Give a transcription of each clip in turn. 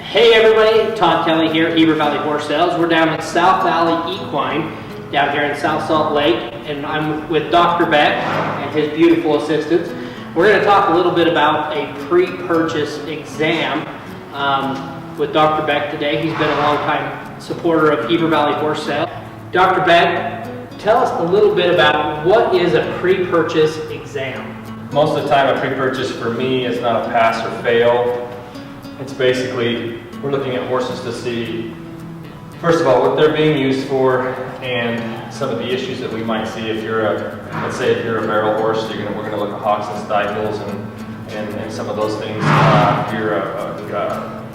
Hey everybody, Todd Kelly here, Heber Valley Horse Sales. We're down at South Valley Equine, down here in South Salt Lake, and I'm with Dr. Beck and his beautiful assistants. We're going to talk a little bit about a pre-purchase exam with Dr. Beck today. He's been a long-time supporter of Heber Valley Horse Sales. Dr. Beck, tell us a little bit about what is a pre-purchase exam. Most of the time a pre-purchase for me is not a pass or fail. It's basically, we're looking at horses to see, first of all, what they're being used for and some of the issues that we might see if you're let's say if you're a barrel horse, we're going to look at hocks and stifles and some of those things. If you're a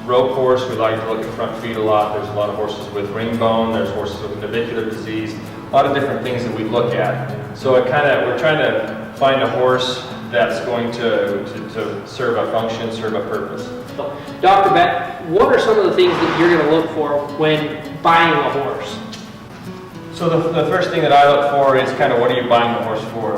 rope horse, we like to look at front feet a lot. There's a lot of horses with ring bone, there's horses with navicular disease, a lot of different things that we look at. So we're trying to find a horse that's going to serve a function, serve a purpose. Dr. Beck, what are some of the things that you're going to look for when buying a horse? So the first thing that I look for is kind of what are you buying the horse for?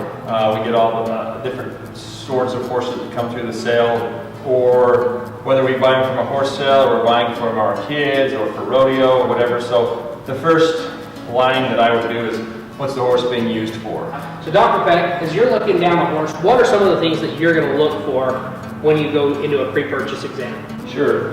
We get all the different sorts of horses that come through the sale, or whether we buy them from a horse sale or we're buying from our kids or for rodeo or whatever. So the first line that I would do is, what's the horse being used for? So Dr. Beck, as you're looking down the horse, what are some of the things that you're going to look for when you go into a pre-purchase exam? Sure.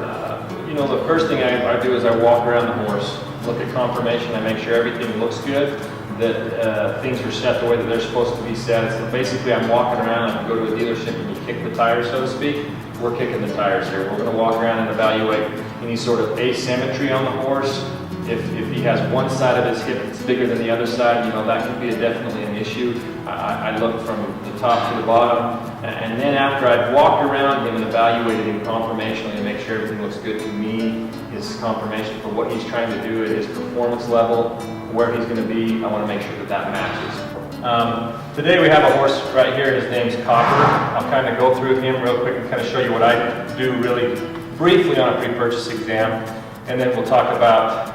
The first thing I do is I walk around the horse, look at conformation, I make sure everything looks good, that things are set the way that they're supposed to be set. So basically I'm walking around, I go to a dealership and you kick the tires, so to speak. We're kicking the tires here. We're going to walk around and evaluate any sort of asymmetry on the horse. If he has one side of his hip that's bigger than the other side, that could be definitely an issue. I look from the top to the bottom, and then after I've walked around him and evaluated him conformationally and make sure everything looks good to me, his conformation for what he's trying to do at his performance level, where he's going to be, I want to make sure that that matches. Today we have a horse right here, his name's Copper. I'll kind of go through him real quick and kind of show you what I do really briefly on a pre-purchase exam, and then we'll talk about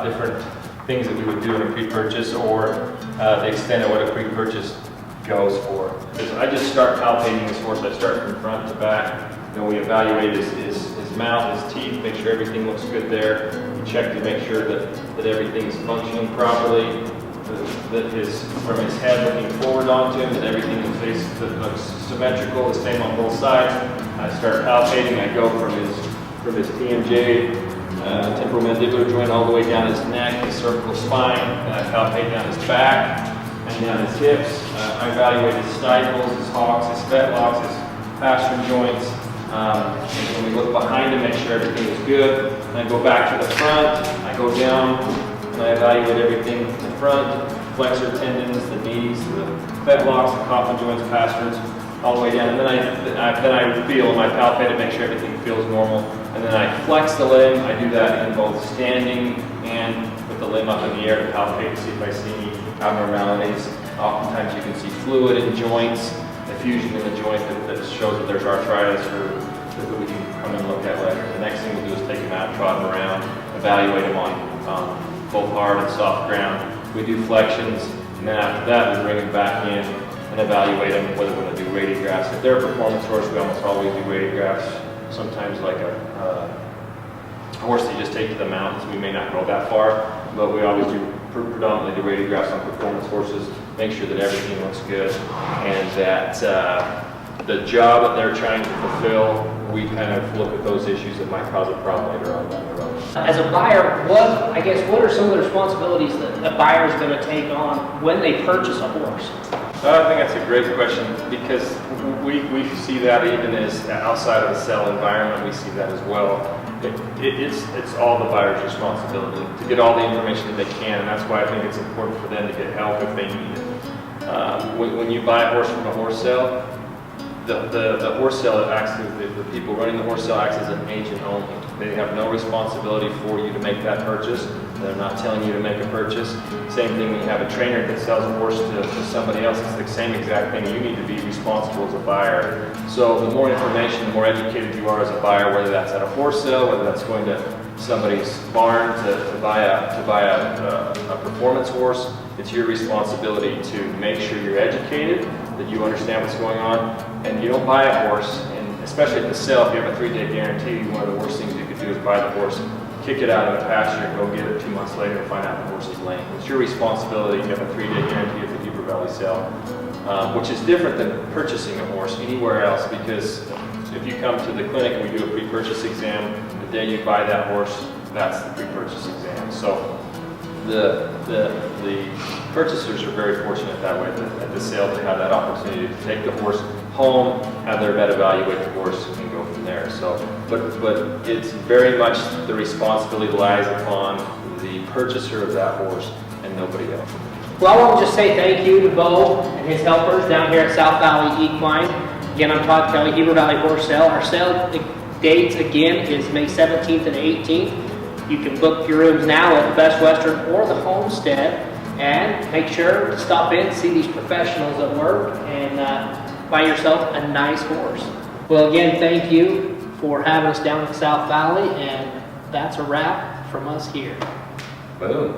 different things that we would do in a pre-purchase, or the extent of what a pre-purchase goes for. I just start palpating this horse. I start from front to back. We evaluate his mouth, his teeth, make sure everything looks good there. We check to make sure that everything is functioning properly, that from his head looking forward onto him, that everything in the face that looks symmetrical, the same on both sides. I start palpating. I go from his TMJ, temporomandibular joint, all the way down his neck, his cervical spine, and I palpate down his back and down his hips. I evaluate his stifles, his hocks, his fetlocks, his pastern joints. And when we look behind him, make sure everything is good. And I go back to the front, I go down, and I evaluate everything in the front, flexor tendons, the knees, the fetlocks, the coffin joints, pasterns, all the way down. And then I feel, and I palpate it, make sure everything feels normal. And then I flex the limb. I do that in both standing and with the limb up in the air to palpate to see if I see any abnormalities. Oftentimes you can see fluid in joints, effusion in the joint that shows that there's arthritis, or that we can come and look at later. The next thing we'll do is take him out, trot him around, evaluate him on both hard and soft ground. We do flexions, and then after that we bring him back in and evaluate him, whether we're going to do radiographs. If they're a performance horse, we almost always do radiographs. Sometimes like a horse that you just take to the mountains, we may not go that far, but we always do predominantly do radiographs on performance horses, make sure that everything looks good, and that the job that they're trying to fulfill, we kind of look at those issues that might cause a problem later on down the road. As a buyer, what are some of the responsibilities that a buyer is going to take on when they purchase a horse? I think that's a great question, because we see that even as outside of the sale environment, we see that as well. It's all the buyer's responsibility to get all the information that they can, and that's why I think it's important for them to get help if they need it. When you buy a horse from a horse sale, the horse sale acts as the people running the horse sale acts as an agent only. They have no responsibility for you to make that purchase. They're not telling you to make a purchase. Same thing when you have a trainer that sells a horse to somebody else. It's the same exact thing. You need to be responsible as a buyer. So the more information, the more educated you are as a buyer, whether that's at a horse sale, whether that's going to somebody's barn to buy a performance horse, it's your responsibility to make sure you're educated, that you understand what's going on, and you don't buy a horse, and especially at the sale, if you have a 3-day guarantee, one of the worst things you could do is buy the horse, kick it out of the pasture, go get it 2 months later and find out the horse is lame. It's your responsibility. You have a 3-day guarantee at the Heber Valley sale, which is different than purchasing a horse anywhere else, because if you come to the clinic and we do a pre-purchase exam, the day you buy that horse, that's the pre-purchase exam. So the purchasers are very fortunate that way, that at the sale to have that opportunity to take the horse home, have their vet evaluate the horse, and go from there. So, but it's very much the responsibility lies upon the purchaser of that horse and nobody else. Well, I want to just say thank you to Beau and his helpers down here at South Valley Equine. Again, I'm Todd Kelly, Heber Valley Horse Sale. Our sale dates again is May 17th and 18th. You can book your rooms now at the Best Western or the Homestead, and make sure to stop in, see these professionals at work, and buy yourself a nice horse. Well, again, thank you for having us down at South Valley, and that's a wrap from us here. Boom.